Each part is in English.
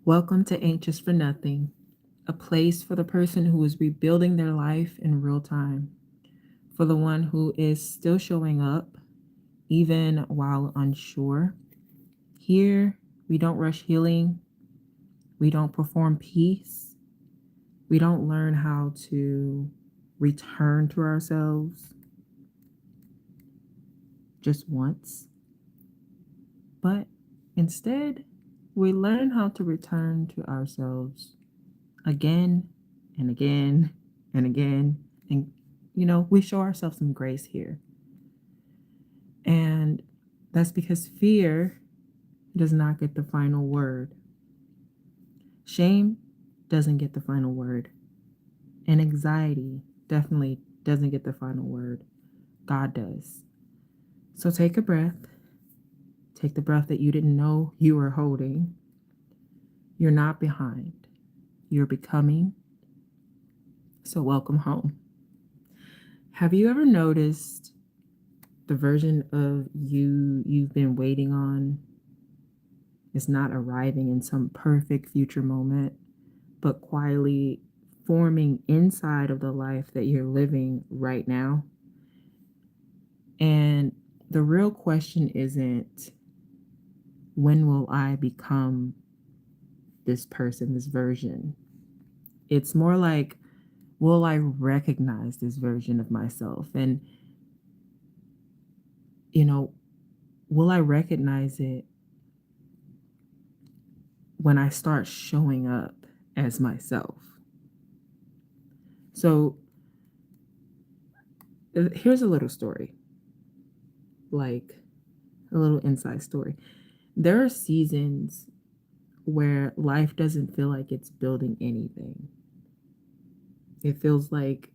Welcome to Anxious for Nothing, a place for the person who is rebuilding their life in real time, for the one who is still showing up, even while unsure. Here, we don't rush healing, we don't perform peace, we don't learn how to return to ourselves just once, but instead, we learn how to return to ourselves again and again and again. And, we show ourselves some grace here. And that's because fear does not get the final word. Shame doesn't get the final word. And anxiety definitely doesn't get the final word. God does. So take a breath. Take the breath that you didn't know you were holding. You're not behind. You're becoming. So welcome home. Have you ever noticed the version of you've been waiting on is not arriving in some perfect future moment, but quietly forming inside of the life that you're living right now? And the real question isn't, when will I become this person, this version? It's more like, will I recognize this version of myself? And, you know, will I recognize it when I start showing up as myself? So here's a little story, like a little inside story. There are seasons where life doesn't feel like it's building anything. It feels like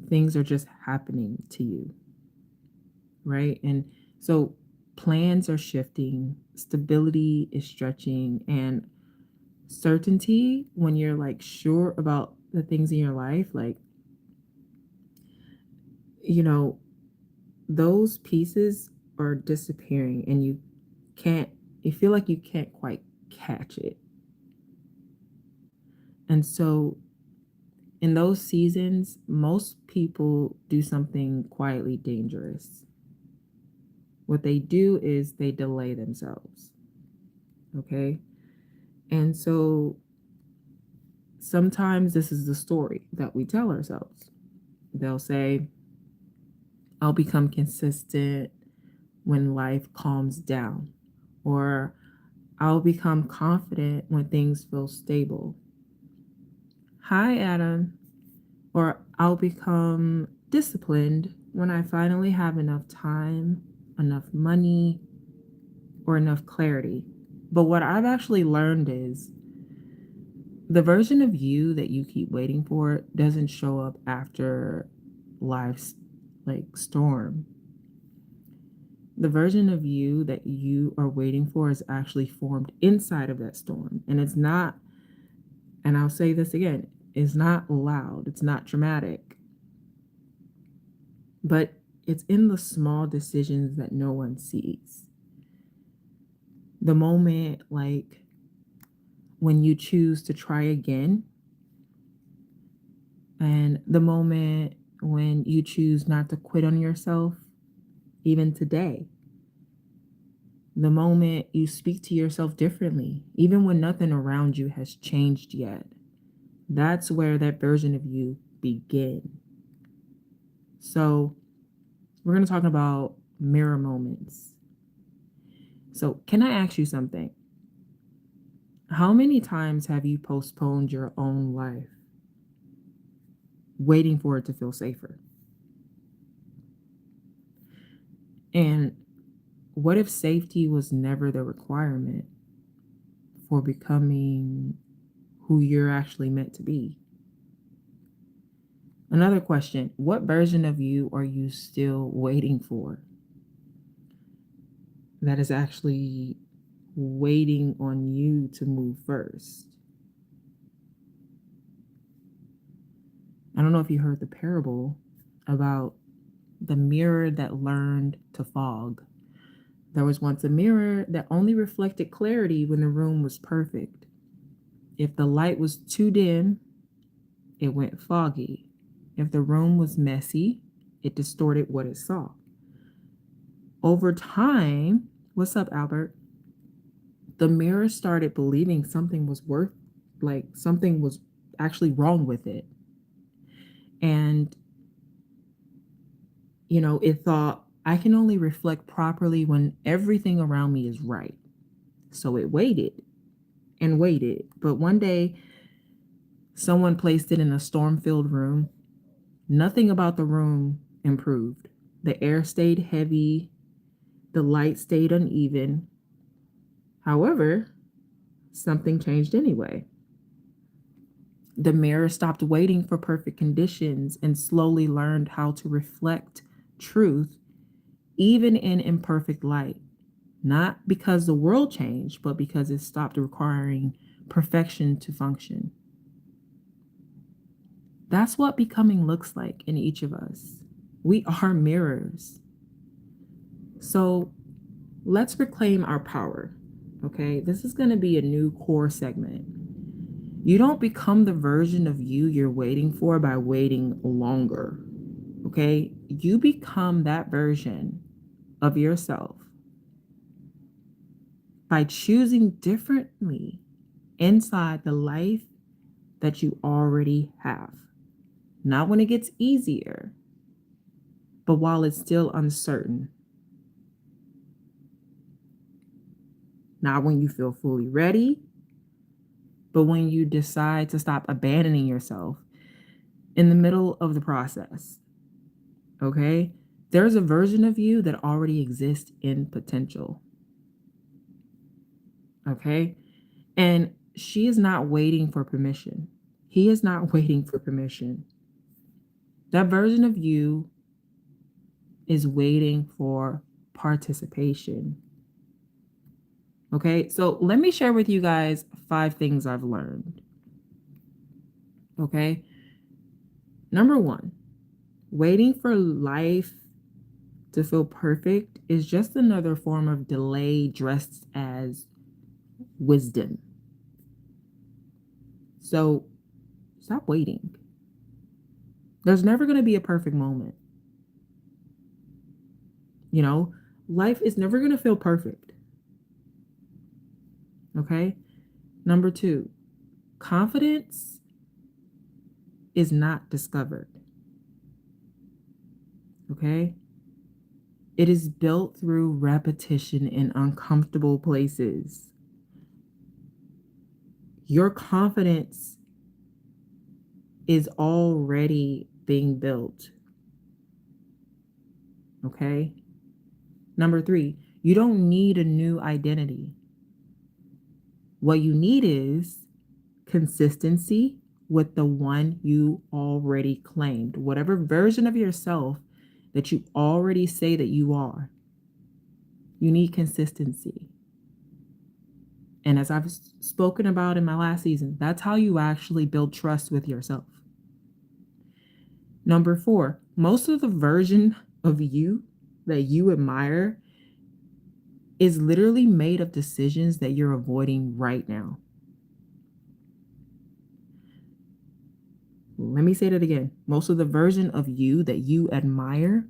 things are just happening to you, right? And so plans are shifting, stability is stretching, and certainty, when you're like sure about the things in your life, like, you know, those pieces are disappearing and can't, you feel like you can't quite catch it. And so in those seasons, most people do something quietly dangerous. What they do is they delay themselves. Okay. And so sometimes this is the story that we tell ourselves. They'll say, I'll become consistent when life calms down, or I'll become confident when things feel stable. Hi, Adam. Or I'll become disciplined when I finally have enough time, enough money, or enough clarity. But what I've actually learned is the version of you that you keep waiting for doesn't show up after life's like storm. The version of you that you are waiting for is actually formed inside of that storm. And it's not, and I'll say this again, it's not loud, it's not dramatic, but it's in the small decisions that no one sees. The moment, like when you choose to try again, and the moment when you choose not to quit on yourself, even today. The moment you speak to yourself differently, even when nothing around you has changed yet. That's where that version of you begins. So we're going to talk about mirror moments. So can I ask you something? How many times have you postponed your own life, waiting for it to feel safer? And what if safety was never the requirement for becoming who you're actually meant to be? Another question, what version of you are you still waiting for that is actually waiting on you to move first? I don't know if you heard the parable about the mirror that learned to fog. There was once a mirror that only reflected clarity when the room was perfect. If the light was too dim, it went foggy. If the room was messy, it distorted what it saw. Over time, what's up, Albert? The mirror started believing something was something was actually wrong with it. And, it thought, I can only reflect properly when everything around me is right. So it waited and waited. But one day, someone placed it in a storm filled room. Nothing about the room improved. The air stayed heavy, the light stayed uneven. However, something changed anyway. The mirror stopped waiting for perfect conditions and slowly learned how to reflect truth, even in imperfect light. Not because the world changed, but because it stopped requiring perfection to function. That's what becoming looks like in each of us. We are mirrors. So let's reclaim our power. Okay, this is going to be a new core segment. You don't become the version of you're waiting for by waiting longer. Okay, you become that version of yourself by choosing differently inside the life that you already have. Not when it gets easier, but while it's still uncertain. Not when you feel fully ready, but when you decide to stop abandoning yourself in the middle of the process. Okay? There's a version of you that already exists in potential. Okay? And she is not waiting for permission. He is not waiting for permission. That version of you is waiting for participation. Okay, so let me share with you guys 5 things I've learned. Okay, number 1, waiting for life to feel perfect is just another form of delay dressed as wisdom. So stop waiting. There's never going to be a perfect moment. Life is never going to feel perfect. Okay, number 2, confidence is not discovered. Okay? It is built through repetition in uncomfortable places. Your confidence is already being built. Okay? Number 3, you don't need a new identity. What you need is consistency with the one you already claimed. Whatever version of yourself that you already say that you are, you need consistency. And as I've spoken about in my last season, that's how you actually build trust with yourself. Number 4, most of the version of you that you admire is literally made of decisions that you're avoiding right now. Let me say that again. Most of the version of you that you admire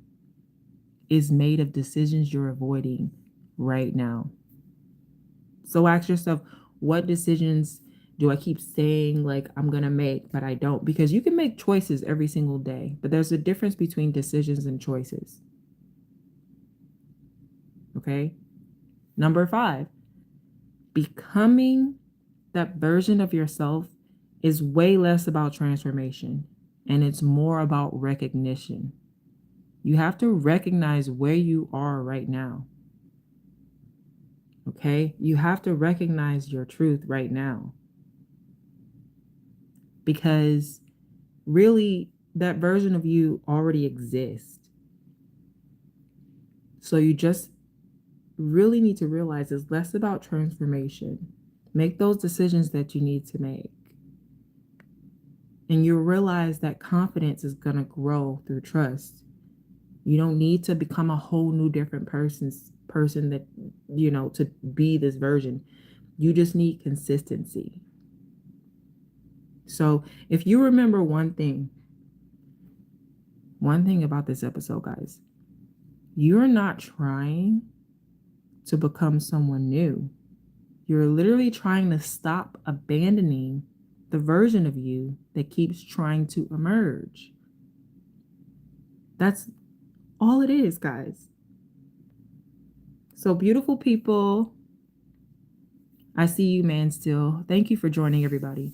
is made of decisions you're avoiding right now. So ask yourself, what decisions do I keep saying like I'm going to make, but I don't? Because you can make choices every single day, but there's a difference between decisions and choices. Okay. Number 5, becoming that version of yourself is way less about transformation and it's more about recognition. You have to recognize where you are right now. Okay? You have to recognize your truth right now. Because really, that version of you already exists. So you just really need to realize it's less about transformation. Make those decisions that you need to make. And you'll realize that confidence is going to grow through trust. You don't need to become a whole new different person that, to be this version. You just need consistency. So if you remember one thing about this episode, guys, you're not trying to become someone new. You're literally trying to stop abandoning the version of you that keeps trying to emerge. That's all it is, guys. So, beautiful people, I see you, man, still. Thank you for joining, everybody.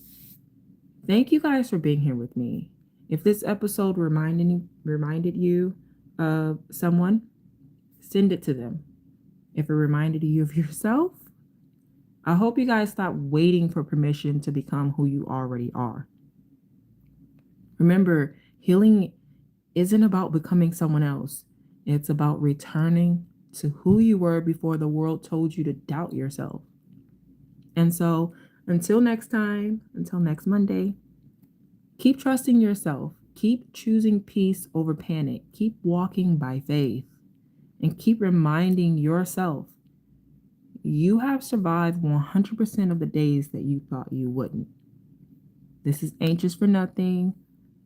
Thank you guys for being here with me. If this episode reminded you of someone, send it to them. If it reminded you of yourself, I hope you guys stop waiting for permission to become who you already are. Remember, healing isn't about becoming someone else. It's about returning to who you were before the world told you to doubt yourself. And so, until next time, until next Monday, keep trusting yourself. Keep choosing peace over panic. Keep walking by faith. And keep reminding yourself you have survived 100% of the days that you thought you wouldn't. This is Anxious for Nothing.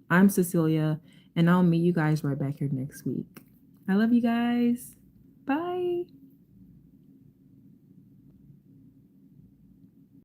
I'm Cecilia, and I'll meet you guys right back here next week. I love you guys. Bye.